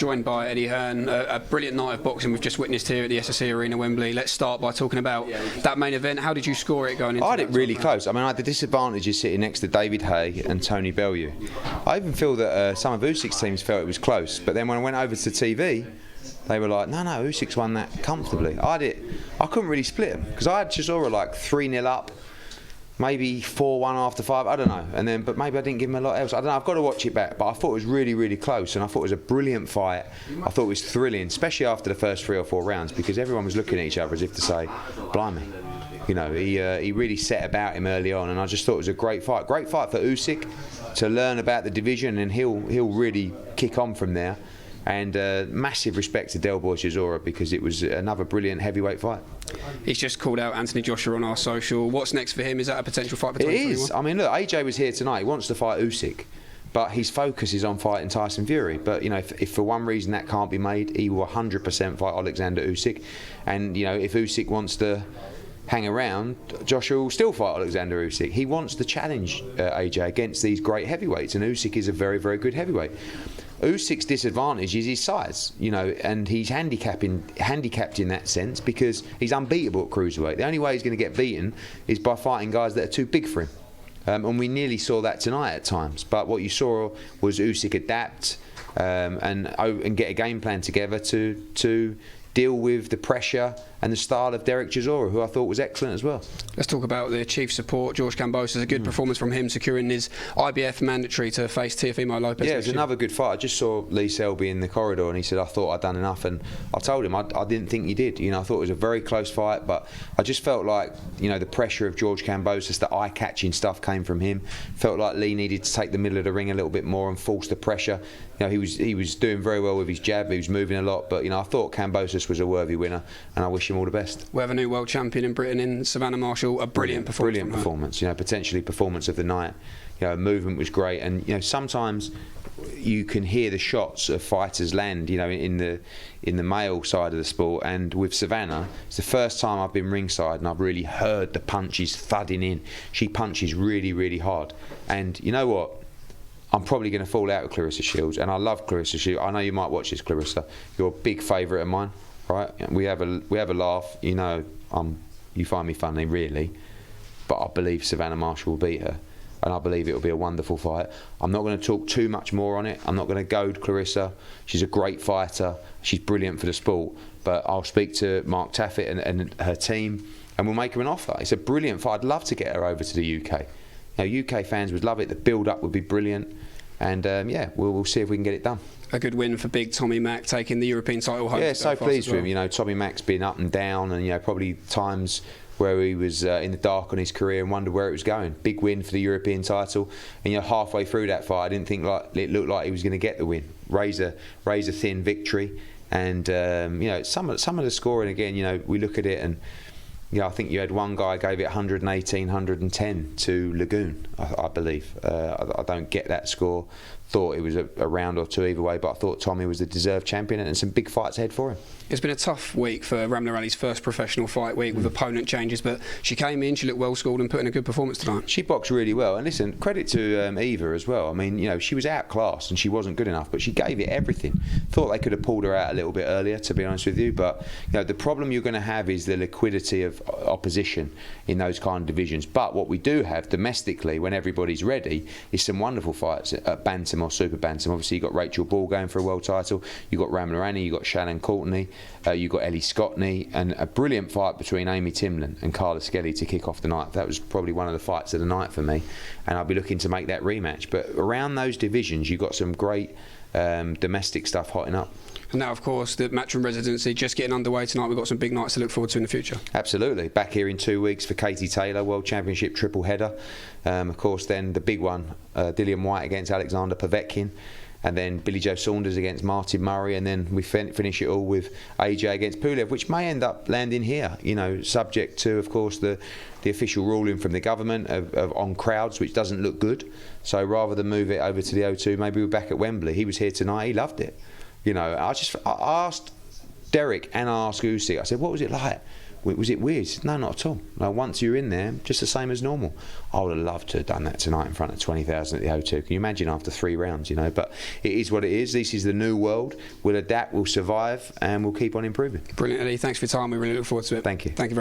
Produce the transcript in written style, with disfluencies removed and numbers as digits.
joined by Eddie Hearn. A brilliant night of boxing we've just witnessed here at the SSE Arena, Wembley. Let's start by talking about that main event. How did you score it going into? I had it really close. I mean, I had the disadvantage of sitting next to David Haye and Tony Bellew. I even feel that some of Usyk's teams felt it was close, but then when I went over to TV, they were like, no, Usyk's won that comfortably. I couldn't really split them because I had Chisora like 3-0 up, maybe 4-1 after 5, I don't know. But maybe I didn't give him a lot else. I don't know, I've got to watch it back. But I thought it was really, really close, and I thought it was a brilliant fight. I thought it was thrilling, especially after the first 3 or 4 rounds, because everyone was looking at each other as if to say, blimey. You know, he really set about him early on, and I just thought it was a great fight. Great fight for Usyk to learn about the division, and he'll really kick on from there. And massive respect to Chisora because it was another brilliant heavyweight fight. He's just called out Anthony Joshua on our social. What's next for him? Is that a potential fight for 2021? It is. I mean, look, AJ was here tonight. He wants to fight Usyk, but his focus is on fighting Tyson Fury. But you know, if for one reason that can't be made, he will 100% fight Oleksandr Usyk. And you know, if Usyk wants to hang around, Joshua will still fight Oleksandr Usyk. He wants to challenge AJ against these great heavyweights, and Usyk is a very, very good heavyweight. Usyk's disadvantage is his size, you know, and he's handicapped in that sense because he's unbeatable at cruiserweight. The only way he's going to get beaten is by fighting guys that are too big for him. And we nearly saw that tonight at times. But what you saw was Usyk adapt and get a game plan together to deal with the pressure and the style of Derek Chisora, who I thought was excellent as well. Let's talk about the chief support, George Kambosos. A good performance from him, securing his IBF mandatory to face Teofimo Lopez. Yeah, it was another good fight. I just saw Lee Selby in the corridor, and he said, I thought I'd done enough, and I told him I didn't think you did. You know, I thought it was a very close fight, but I just felt like, you know, the pressure of George Kambosos, the eye-catching stuff came from him. Felt like Lee needed to take the middle of the ring a little bit more and force the pressure. You know, he was doing very well with his jab. He was moving a lot, but you know, I thought Kambosos was a worthy winner, and I wish him all the best. We have a new world champion in Britain in Savannah Marshall. A brilliant performance. Brilliant performance. You know, potentially performance of the night. You know, movement was great, and you know, sometimes you can hear the shots of fighters land. You know, in the male side of the sport, and with Savannah, it's the first time I've been ringside and I've really heard the punches thudding in. She punches really, really hard, and you know what? I'm probably going to fall out with Claressa Shields, and I love Claressa Shields. I know you might watch this, Claressa. You're a big favourite of mine, right? We have a laugh. You know, you find me funny, really, but I believe Savannah Marshall will beat her, and I believe it will be a wonderful fight. I'm not going to talk too much more on it. I'm not going to goad Claressa. She's a great fighter. She's brilliant for the sport. But I'll speak to Mark Taffet and her team, and we'll make her an offer. It's a brilliant fight. I'd love to get her over to the UK. You know, UK fans would love it. The build-up would be brilliant. And yeah, we'll see if we can get it done. A good win for big Tommy Mack, taking the European title home. Yeah, so pleased with him. You know, Tommy Mack's been up and down, and you know, probably times where he was in the dark on his career and wondered where it was going. Big win for the European title, and you know, halfway through that fight, I didn't think it looked like he was going to get the win. Razor thin victory, and you know, some of the scoring again. You know, we look at it and. Yeah, I think you had one guy gave it 118, 110 to Lagoon, I believe. I don't get that score. Thought it was a round or two either way, but I thought Tommy was the deserved champion, and some big fights ahead for him. It's been a tough week for Ramla Ali's first professional fight week with opponent changes, but she came in, she looked well schooled and put in a good performance tonight. She boxed really well, and listen, credit to Eva as well. I mean, you know, she was outclassed and she wasn't good enough, but she gave it everything. Thought they could have pulled her out a little bit earlier, to be honest with you, but you know, the problem you're going to have is the liquidity of opposition in those kind of divisions. But what we do have domestically, when everybody's ready, is some wonderful fights at bantam or super bantam. Obviously, you've got Rachel Ball going for a world title, you've got Ramla Ali, you've got Shannon Courtney, you've got Ellie Scottney, and a brilliant fight between Amy Timlin and Carla Skelly to kick off the night. That was probably one of the fights of the night for me, and I'll be looking to make that rematch. But around those divisions, you've got some great domestic stuff hotting up. And now, of course, the Matchroom residency just getting underway tonight. We've got some big nights to look forward to in the future. Absolutely. Back here in 2 weeks for Katie Taylor, World Championship triple header. Of course, then the big one, Dillian White against Alexander Povetkin. And then Billy Joe Saunders against Martin Murray, and then we finish it all with AJ against Pulev, which may end up landing here, you know, subject to, of course, the official ruling from the government on crowds, which doesn't look good. So rather than move it over to the O2, maybe we're back at Wembley. He was here tonight, he loved it. You know, I asked Derek and I asked Usyk, I said, what was it like Was it weird? He said, no, not at all. Like, once you're in there, just the same as normal. I would have loved to have done that tonight in front of 20,000 at the O2. Can you imagine after 3 rounds, you know? But it is what it is. This is the new world. We'll adapt, we'll survive, and we'll keep on improving. Brilliant, Eddie. Thanks for your time. We really look forward to it. Thank you. Thank you very much.